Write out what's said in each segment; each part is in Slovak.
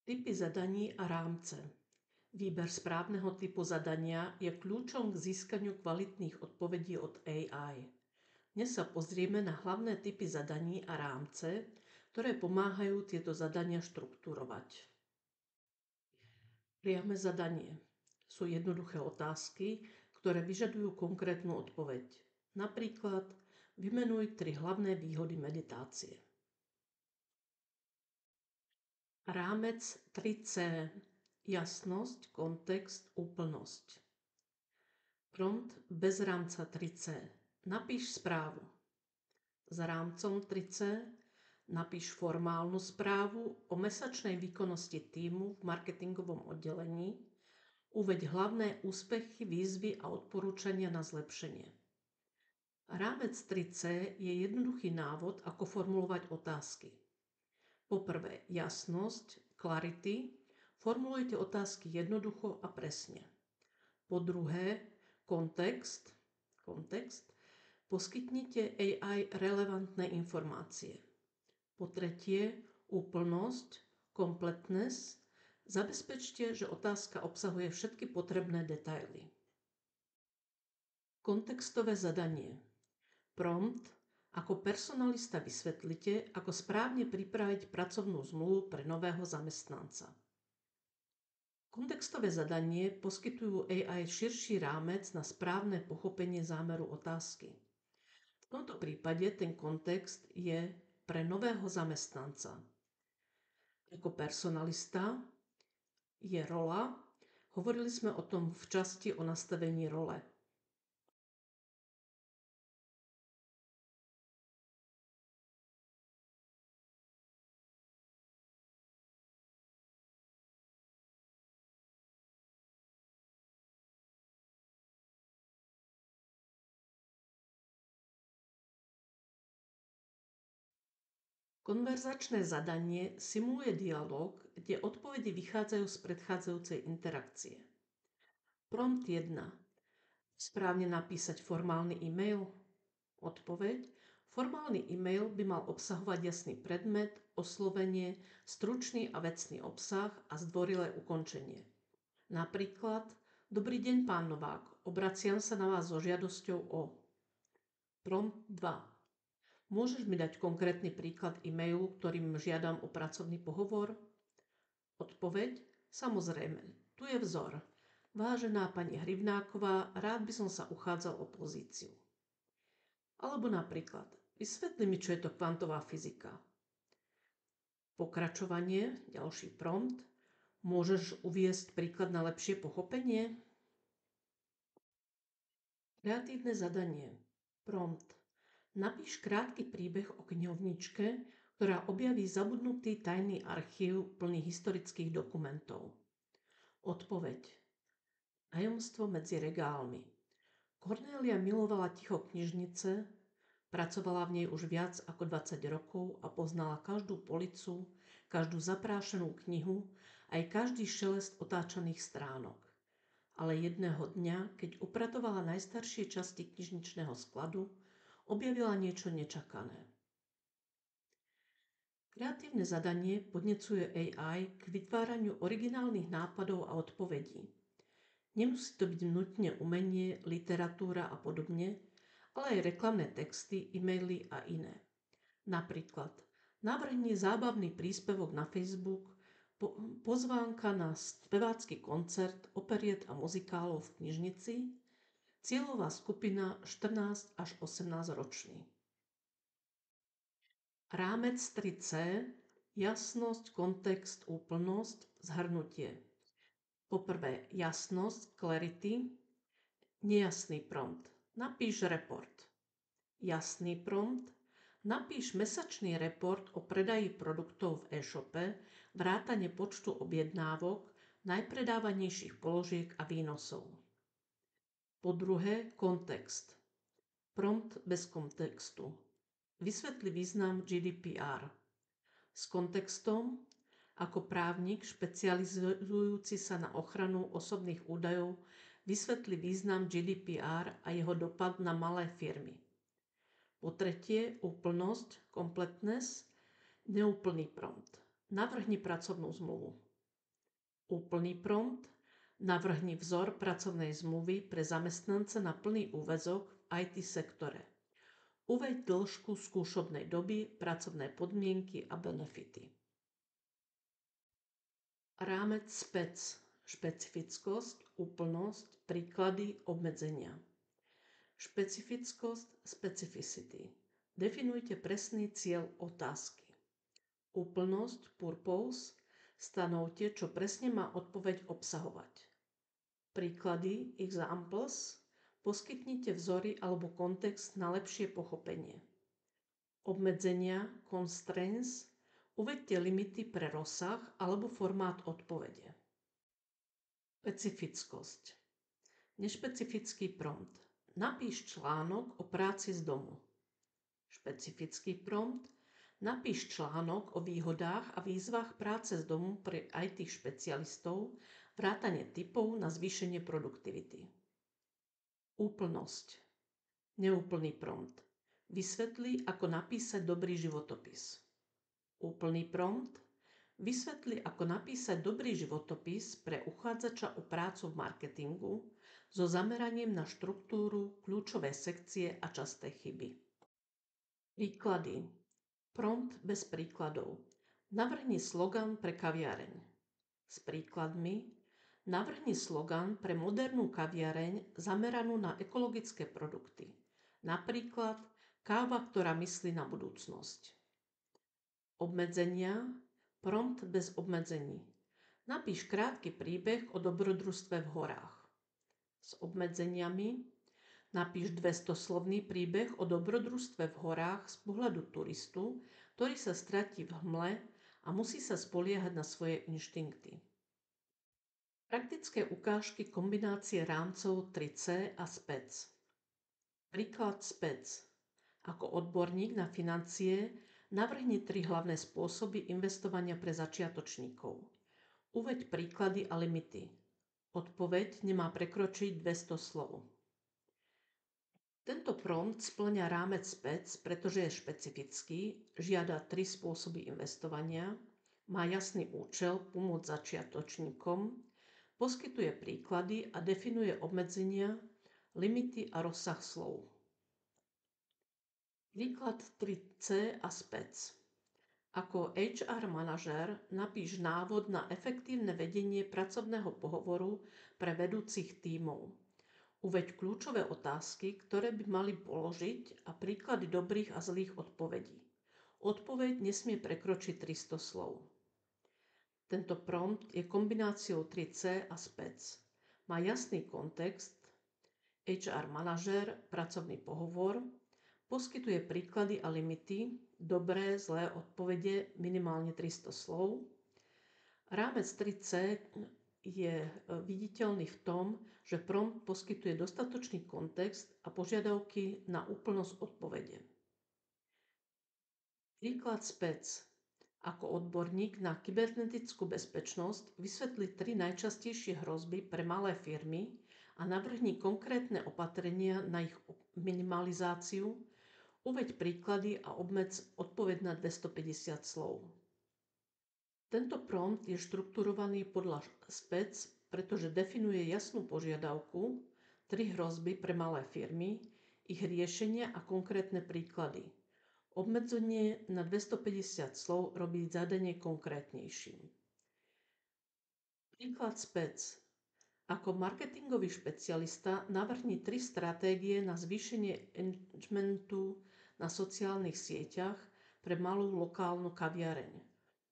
Typy zadaní a rámce. Výber správneho typu zadania je kľúčom k získaniu kvalitných odpovedí od AI. Dnes sa pozrieme na hlavné typy zadaní a rámce, ktoré pomáhajú tieto zadania štruktúrovať. Priame zadanie sú jednoduché otázky, ktoré vyžadujú konkrétnu odpoveď. Napríklad, vymenuj 3 hlavné výhody meditácie. Rámec 3C. Jasnosť, kontext, úplnosť. Prompt bez rámca 3C. Napíš správu. S rámcom 3C napíš formálnu správu o mesačnej výkonnosti tímu v marketingovom oddelení. Uveď hlavné úspechy, výzvy a odporúčania na zlepšenie. Rámec 3C je jednoduchý návod, ako formulovať otázky. Poprvé, jasnosť, clarity. Formulujte otázky jednoducho a presne. Po druhé, kontext. Poskytnite AI relevantné informácie. Po tretie, úplnosť, completeness. Zabezpečte, že otázka obsahuje všetky potrebné detaily. Kontextové zadanie. Prompt. Ako personalista vysvetlite, ako správne pripraviť pracovnú zmluvu pre nového zamestnanca. Kontextové zadanie poskytujú AI širší rámec na správne pochopenie zámeru otázky. V tomto prípade ten kontext je pre nového zamestnanca. Ako personalista je rola. Hovorili sme o tom v časti o nastavení role. Konverzačné zadanie simuluje dialog, kde odpovede vychádzajú z predchádzajúcej interakcie. Prompt 1. Správne napísať formálny e-mail? Odpoveď. Formálny e-mail by mal obsahovať jasný predmet, oslovenie, stručný a vecný obsah a zdvorilé ukončenie. Napríklad, dobrý deň, pán Novák, obraciam sa na vás so žiadosťou o. Prompt 2. Môžeš mi dať konkrétny príklad e-mailu, ktorým žiadam o pracovný pohovor? Odpoveď? Samozrejme, tu je vzor. Vážená pani Hrivnáková, rád by som sa uchádzal o pozíciu. Alebo napríklad, vysvetli mi, čo je to kvantová fyzika. Pokračovanie, ďalší prompt. Môžeš uviesť príklad na lepšie pochopenie? Kreatívne zadanie. Prompt. Napíš krátky príbeh o knihovničke, ktorá objaví zabudnutý tajný archív plný historických dokumentov. Odpoveď. Tajomstvo medzi regálmi. Kornélia milovala ticho knižnice, pracovala v nej už viac ako 20 rokov a poznala každú policu, každú zaprášenú knihu, aj každý šelest otáčaných stránok. Ale jedného dňa, keď upratovala najstaršie časti knižničného skladu, objavila niečo nečakané. Kreatívne zadanie podnecuje AI k vytváraniu originálnych nápadov a odpovedí. Nemusí to byť nutne umenie, literatúra a podobne, ale aj reklamné texty, e-maily a iné. Napríklad, navrhni zábavný príspevok na Facebook, pozvánka na spevácky koncert, operiet a muzikálov v knižnici, cieľová skupina 14 až 18 ročný. Rámec 3C, jasnosť, kontext, úplnosť, zhrnutie. Poprvé, jasnosť, clarity, nejasný prompt. Napíš report. Jasný prompt. Napíš mesačný report o predaji produktov v e-shope, vrátane počtu objednávok, najpredávanejších položiek a výnosov. Po druhé, kontext. Prompt bez kontextu. Vysvetli význam GDPR. S kontextom, ako právnik špecializujúci sa na ochranu osobných údajov, vysvetli význam GDPR a jeho dopad na malé firmy. Po tretie, úplnosť, completeness, neúplný prompt. Navrhni pracovnú zmluvu. Úplný prompt. Navrhni vzor pracovnej zmluvy pre zamestnanca na plný úväzok v IT sektore. Uveď dĺžku skúšobnej doby, pracovné podmienky a benefity. Rámec SPEC. Špecifickosť, úplnosť, príklady, obmedzenia. Špecifickosť, specificity. Definujte presný cieľ otázky. Úplnosť, purpose. Stanovte, čo presne má odpoveď obsahovať. Príklady, examples. Poskytnite vzory alebo kontext na lepšie pochopenie. Obmedzenia, constraints. Uvedte limity pre rozsah alebo formát odpovede. Špecifickosť. Nešpecifický prompt. Napíš článok o práci z domu. Špecifický prompt. Napíš článok o výhodách a výzvach práce z domu pre IT špecialistov, vrátane tipov na zvýšenie produktivity. Úplnosť. Neúplný prompt. Vysvetli, ako napísať dobrý životopis. Úplný prompt. Vysvetli, ako napísať dobrý životopis pre uchádzača o prácu v marketingu so zameraním na štruktúru, kľúčové sekcie a časté chyby. Príklady. Prompt bez príkladov. Navrhni slogan pre kaviareň. S príkladmi. Navrhni slogan pre modernú kaviareň zameranú na ekologické produkty. Napríklad káva, ktorá myslí na budúcnosť. Obmedzenia. Prompt bez obmedzení. Napíš krátky príbeh o dobrodružstve v horách. S obmedzeniami. Napíš 200-slovný príbeh o dobrodružstve v horách z pohľadu turistu, ktorý sa stratí v hmle a musí sa spoliehať na svoje inštinkty. Praktické ukážky kombinácie rámcov 3C a SPEC. Príklad SPEC. Ako odborník na financie navrhni 3 hlavné spôsoby investovania pre začiatočníkov. Uveď príklady a limity. Odpoveď nemá prekročiť 200 slov. Tento prompt spĺňa rámec SPEC, pretože je špecifický, žiada 3 spôsoby investovania, má jasný účel pomôcť začiatočníkom, poskytuje príklady a definuje obmedzenia, limity a rozsah slov. Príklad 3C a SPEC. Ako HR manažér napíš návod na efektívne vedenie pracovného pohovoru pre vedúcich tímov. Uveď kľúčové otázky, ktoré by mali položiť a príklady dobrých a zlých odpovedí. Odpoveď nesmie prekročiť 300 slov. Tento prompt je kombináciou 3C a SPEC. Má jasný kontext, HR manažér, pracovný pohovor, poskytuje príklady a limity, dobré, zlé odpovede, minimálne 300 slov. Rámec 3C je viditeľný v tom, že prompt poskytuje dostatočný kontext a požiadavky na úplnosť odpovede. Príklad SPEC. Ako odborník na kybernetickú bezpečnosť vysvetli 3 najčastejšie hrozby pre malé firmy a navrhni konkrétne opatrenia na ich minimalizáciu, uveď príklady a obmedz odpoveď na 250 slov. Tento prompt je štrukturovaný podľa SPEC, pretože definuje jasnú požiadavku, 3 hrozby pre malé firmy, ich riešenia a konkrétne príklady. Obmedzenie na 250 slov robí zadanie konkrétnejším. Príklad SPEC. Ako marketingový špecialista navrhni 3 stratégie na zvýšenie engagementu na sociálnych sieťach pre malú lokálnu kaviareň.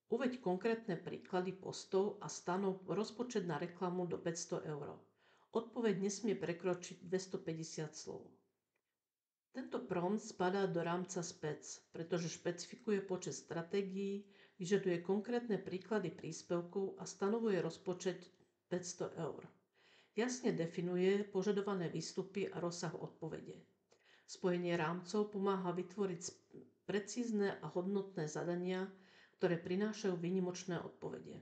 Uveď konkrétne príklady postov a stanov rozpočet na reklamu do 500 €. Odpoveď nesmie prekročiť 250 slov. Tento prompt spadá do rámca SPEC, pretože špecifikuje počet stratégií, vyžaduje konkrétne príklady príspevkov a stanovuje rozpočet 500 €. Jasne definuje požadované výstupy a rozsah odpovede. Spojenie rámcov pomáha vytvoriť precízne a hodnotné zadania, ktoré prinášajú výnimočné odpovede.